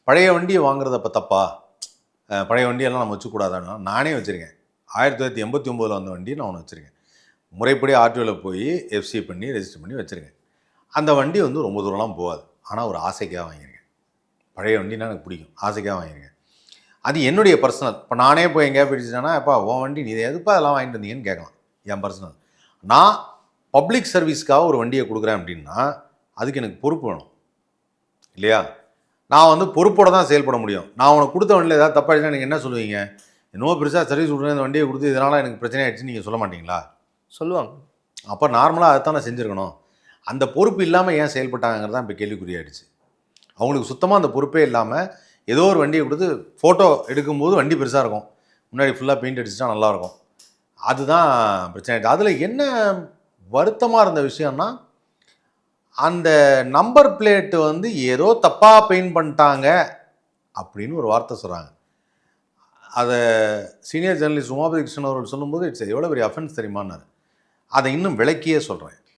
பழைய வண்டியை வாங்குறது அப்போ தப்பா? பழைய வண்டியெல்லாம் நம்ம வச்சுக்கூடாதான்னா, நானே வச்சுருக்கேன். 1989 வந்த வண்டி நான் ஒன்று வச்சுருக்கேன். முறைப்படி ஆர்டிஓவில் போய் எஃப்சி பண்ணி ரெஜிஸ்டர் பண்ணி வச்சுருக்கேன். அந்த வண்டி வந்து ரொம்ப தூரம்லாம் போகாது. ஆனால் ஒரு ஆசைக்காக வாங்கியிருக்கேன். பழைய வண்டினா எனக்கு பிடிக்கும், ஆசைக்காக வாங்கியிருக்கேன். அது என்னுடைய பர்சனல். இப்போ நானே போய் எங்கேயா போயிடுச்சுன்னா, எப்பா உன் வண்டி நீ எதுப்பா அதெல்லாம் வாங்கிட்டு வந்தீங்கன்னு கேட்கலாம். என் பர்சனல். நான் பப்ளிக் சர்வீஸ்க்காக ஒரு வண்டியை கொடுக்குறேன் அப்படின்னா அதுக்கு எனக்கு பொறுப்பு வேணும் இல்லையா? நான் வந்து பொறுப்போடு தான் செயல்பட முடியும். நான் உனக்கு கொடுத்த வண்டியில் ஏதாவது தப்பாகிடுச்சுன்னா நீங்கள் என்ன சொல்லுவீங்க? என்னமோ பெருசாக சர்வீஸ் கொடுக்குறேன், இந்த வண்டியை கொடுத்து இதனால் எனக்கு பிரச்சனை ஆகிடுச்சுன்னு நீங்கள் சொல்ல மாட்டீங்களா? சொல்லுவாங்க. அப்போ நார்மலாக அதைத்தான் நான் செஞ்சுருக்கணும். அந்த பொறுப்பு இல்லாமல் ஏன் செயல்பட்டாங்கிறது தான் இப்போ கேள்விக்குறியாயிடுச்சு. அவங்களுக்கு சுத்தமாக அந்த பொறுப்பே இல்லாமல் ஏதோ ஒரு வண்டியை கொடுத்து ஃபோட்டோ எடுக்கும்போது வண்டி பெருசாக இருக்கும், முன்னாடி ஃபுல்லாக பெயிண்ட் அடிச்சுட்டா நல்லாயிருக்கும். அதுதான் பிரச்சனை ஆகிடுச்சு. அதில் என்ன வருத்தமாக இருந்த விஷயம்னா, அந்த நம்பர் பிளேட்டு வந்து ஏதோ தப்பாக பெயிண்ட் பண்ணிட்டாங்க அப்படின்னு ஒரு வார்த்தை சொல்கிறாங்க. அதை சீனியர் ஜேர்னலிஸ்ட் உமாபதி கிருஷ்ணன் அவர்கள் சொல்லும்போது எவ்வளோ பெரிய அஃபென்ஸ் தெரியுமான்னாரு. அதை இன்னும் விளக்கியே சொல்கிறேன்.